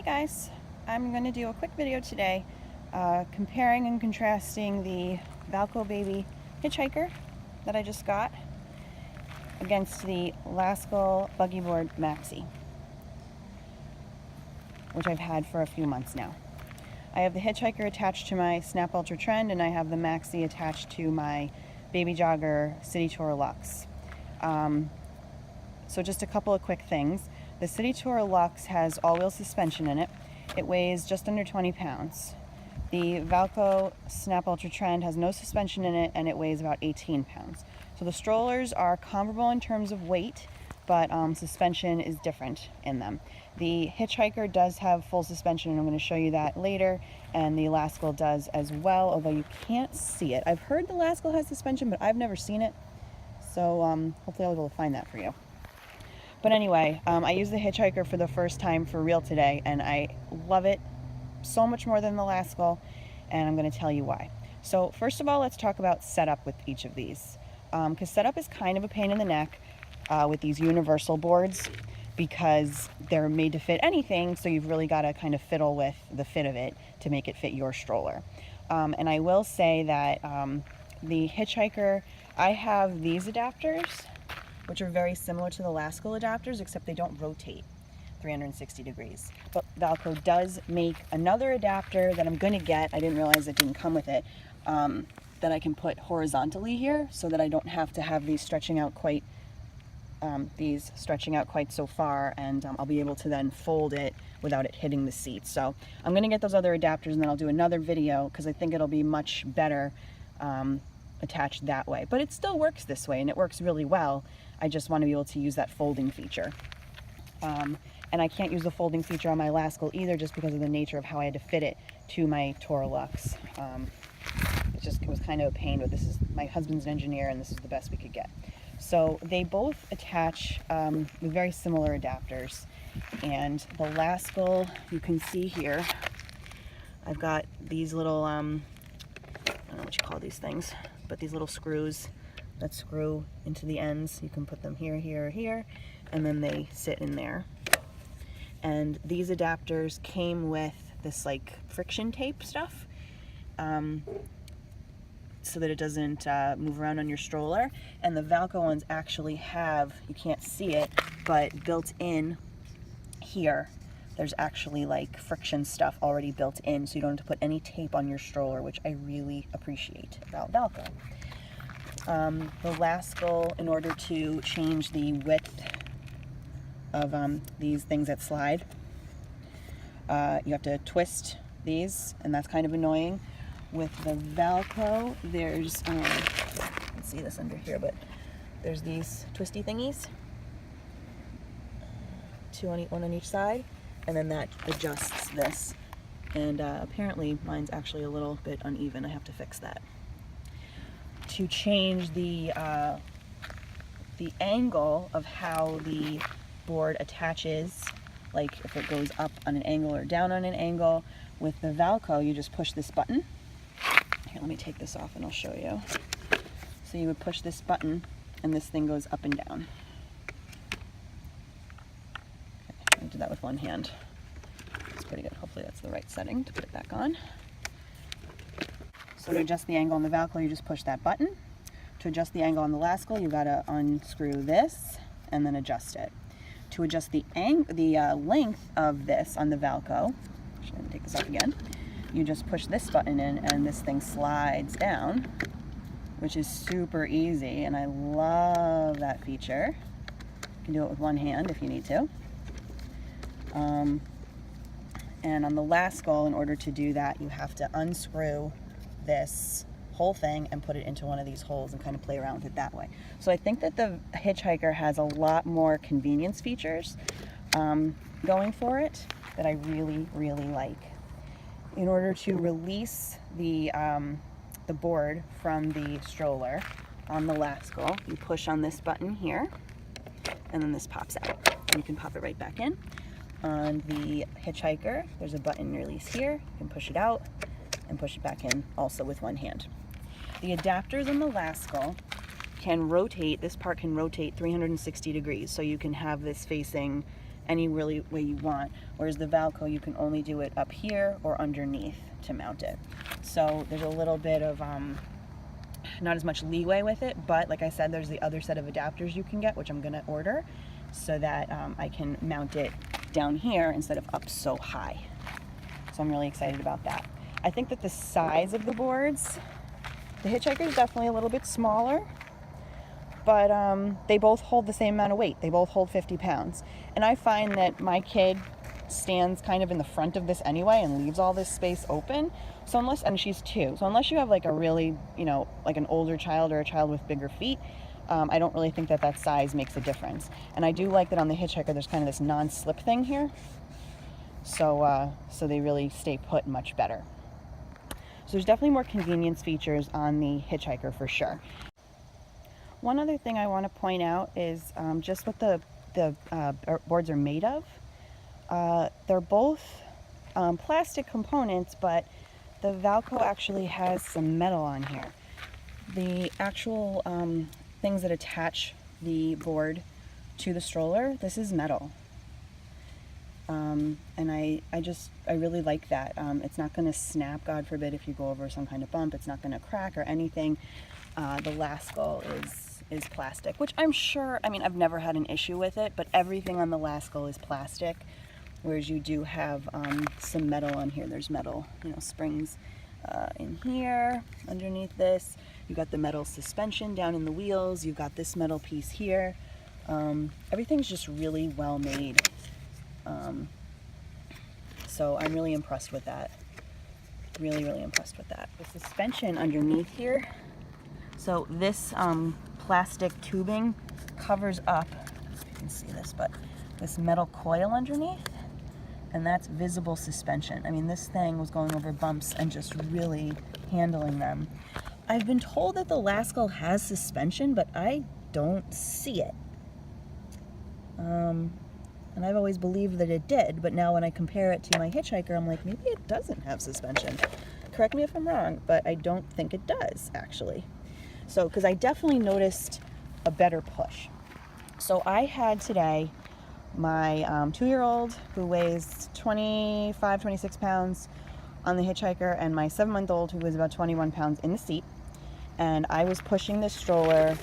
guys, I'm going to do a quick video today comparing and contrasting the Valco Baby Hitchhiker that I just got against the Lascal Buggy board Maxi, which I've had for a few months now. I have the Hitchhiker attached to my Snap Ultra Trend, and I have the Maxi attached to my Baby Jogger City Tour Luxe. So just a couple of quick things. The City Tour Luxe has all-wheel suspension in it. It weighs just under 20 pounds. The Valco Snap Ultra Trend has no suspension in it, and it weighs about 18 pounds. So the strollers are comparable in terms of weight, but suspension is different in them. The Hitchhiker does have full suspension, and I'm going to show you that later, and the Lascal does as well, although you can't see it. I've heard the Lascal has suspension, but I've never seen it, so hopefully I'll be able to find that for you. But anyway, I used the Hitchhiker for the first time for real today, and I love it so much more than the Lascal, and I'm going to tell you why. So first of all, let's talk about setup with each of these, because setup is kind of a pain in the neck with these universal boards, because they're made to fit anything, so you've really got to kind of fiddle with the fit of it to make it fit your stroller. And I will say that the Hitchhiker, I have these adapters, which are very similar to the Lascal adapters, except they don't rotate 360 degrees. But Valco does make another adapter that I'm going to get. I didn't realize it didn't come with it, that I can put horizontally here, so that I don't have to have these stretching out quite so far, and I'll be able to then fold it without it hitting the seat. So I'm going to get those other adapters, and then I'll do another video, because I think it'll be much better attached that way. But it still works this way, and it works really well. I just want to be able to use that folding feature. And I can't use the folding feature on my Lascal either, just because of the nature of how I had to fit it to my Tour Luxe. It was kind of a pain, but this is, my husband's an engineer, and this is the best we could get. So they both attach with very similar adapters. And the Lascal, you can see here, I've got these little, I don't know what you call these things, but these little screws that screw into the ends. You can put them here, here, here, and then they sit in there. And these adapters came with this like friction tape stuff, so that it doesn't move around on your stroller. And the Valco ones actually have, you can't see it, but built in here, there's actually like friction stuff already built in, so you don't have to put any tape on your stroller, which I really appreciate about Valco. The Lascal, in order to change the width of these things that slide, you have to twist these, and that's kind of annoying. With the Valco, there's, you can see this under here, but there's these twisty thingies, one on each side, and then that adjusts this. And apparently mine's actually a little bit uneven. I have to fix that. To change the angle of how the board attaches, like if it goes up on an angle or down on an angle, with the Valco you just push this button. Here, let me take this off and I'll show you. So you would push this button and this thing goes up and down. Okay, I did that with one hand. It's pretty good. Hopefully that's the right setting to put it back on. So to adjust the angle on the Valco, you just push that button. To adjust the angle on the Lascal, you've got to unscrew this and then adjust it. To adjust the length of this on the Valco, actually, let me take this off again, you just push this button in and this thing slides down, which is super easy, and I love that feature. You can do it with one hand if you need to. And on the Lascal, in order to do that, you have to unscrew this whole thing and put it into one of these holes and kind of play around with it that way. So I think that the Hitchhiker has a lot more convenience features going for it that I really, really like. In order to release the board from the stroller on the Lascal, you push on this button here, and then this pops out. And you can pop it right back in. On the Hitchhiker, there's a button release here. You can push it out and push it back in also with one hand. The adapters on the Lascal can rotate, this part can rotate 360 degrees, so you can have this facing any really way you want, whereas the Valco, you can only do it up here or underneath to mount it. So there's a little bit of not as much leeway with it, but like I said, there's the other set of adapters you can get, which I'm gonna order, so that I can mount it down here instead of up so high. So I'm really excited about that. I think that the size of the boards, the Hitchhiker is definitely a little bit smaller, but they both hold the same amount of weight. They both hold 50 pounds. And I find that my kid stands kind of in the front of this anyway and leaves all this space open. So unless, and she's 2, so unless you have like a really, you know, like an older child or a child with bigger feet, I don't really think that that size makes a difference. And I do like that on the Hitchhiker there's kind of this non-slip thing here. So, so they really stay put much better. So there's definitely more convenience features on the Hitchhiker for sure. One other thing I want to point out is just what the boards are made of. They're both plastic components, but the Valco actually has some metal on here. The actual things that attach the board to the stroller, this is metal. And I really like that. It's not going to snap, God forbid, if you go over some kind of bump. It's not going to crack or anything. The Lascal is plastic, which I'm sure, I mean, I've never had an issue with it, but everything on the Lascal is plastic, whereas you do have some metal on here. There's metal, you know, springs in here, underneath this. You've got the metal suspension down in the wheels. You've got this metal piece here. Everything's just really well made. So I'm really impressed with that. Really impressed with that. The suspension underneath here. So this plastic tubing covers up, I don't know if you can see this, but this metal coil underneath, and that's visible suspension. I mean, this thing was going over bumps and just really handling them. I've been told that the Lascal has suspension, but I don't see it. And I've always believed that it did, but now when I compare it to my Hitchhiker, I'm like, maybe it doesn't have suspension. Correct me if I'm wrong, but I don't think it does, actually. So, because I definitely noticed a better push. So I had today my 2-year-old who weighs 25, 26 pounds on the Hitchhiker, and my 7-month-old who was about 21 pounds in the seat. And I was pushing this stroller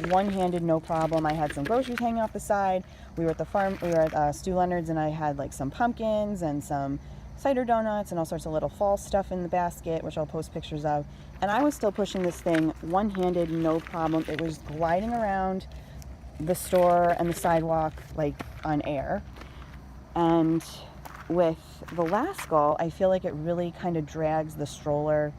one-handed, no problem. I had some groceries hanging off the side. We were at the farm, we were at Stu Leonard's, and I had like some pumpkins and some cider donuts and all sorts of little fall stuff in the basket, which I'll post pictures of. And I was still pushing this thing one-handed, no problem. It was gliding around the store and the sidewalk like on air. And with the Lascal, I feel like it really kind of drags the stroller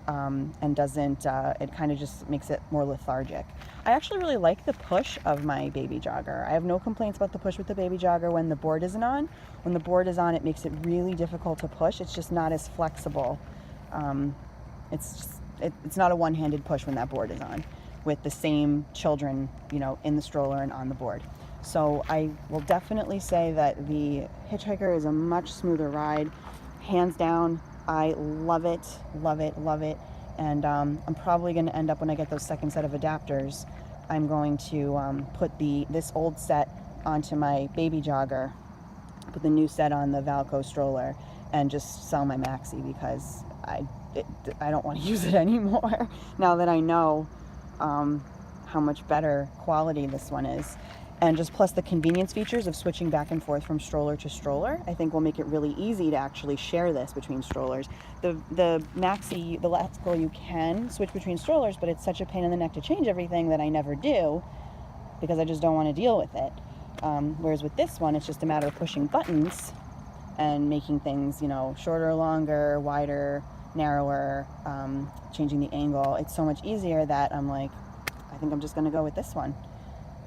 and doesn't, it kind of just makes it more lethargic. I actually really like the push of my baby jogger. I have no complaints about the push with the baby jogger when the board isn't on. When the board is on, it makes it really difficult to push. It's just not as flexible. It's not a one-handed push when that board is on, with the same children, you know, in the stroller and on the board. So I will definitely say that the Hitchhiker is a much smoother ride, hands down. I love it, love it, love it. And I'm probably going to end up, when I get those second set of adapters, I'm going to put this old set onto my baby jogger, put the new set on the Valco stroller, and just sell my Maxi, because I don't want to use it anymore now that I know how much better quality this one is. And just plus the convenience features of switching back and forth from stroller to stroller, I think will make it really easy to actually share this between strollers. The Maxi, the Lascal, you can switch between strollers, but it's such a pain in the neck to change everything that I never do, because I just don't want to deal with it. Whereas with this one, it's just a matter of pushing buttons and making things, you know, shorter, longer, wider, narrower, changing the angle. It's so much easier that I'm like, I think I'm just going to go with this one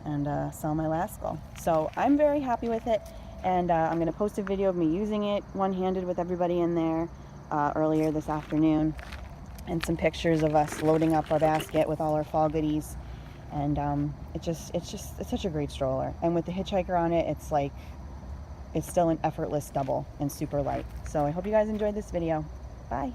and sell my Lascal. So I'm very happy with it, and I'm going to post a video of me using it one-handed with everybody in there earlier this afternoon, and some pictures of us loading up our basket with all our fall goodies. And it's such a great stroller. And with the Hitchhiker on it, it's like, it's still an effortless double and super light. So I hope you guys enjoyed this video. Bye.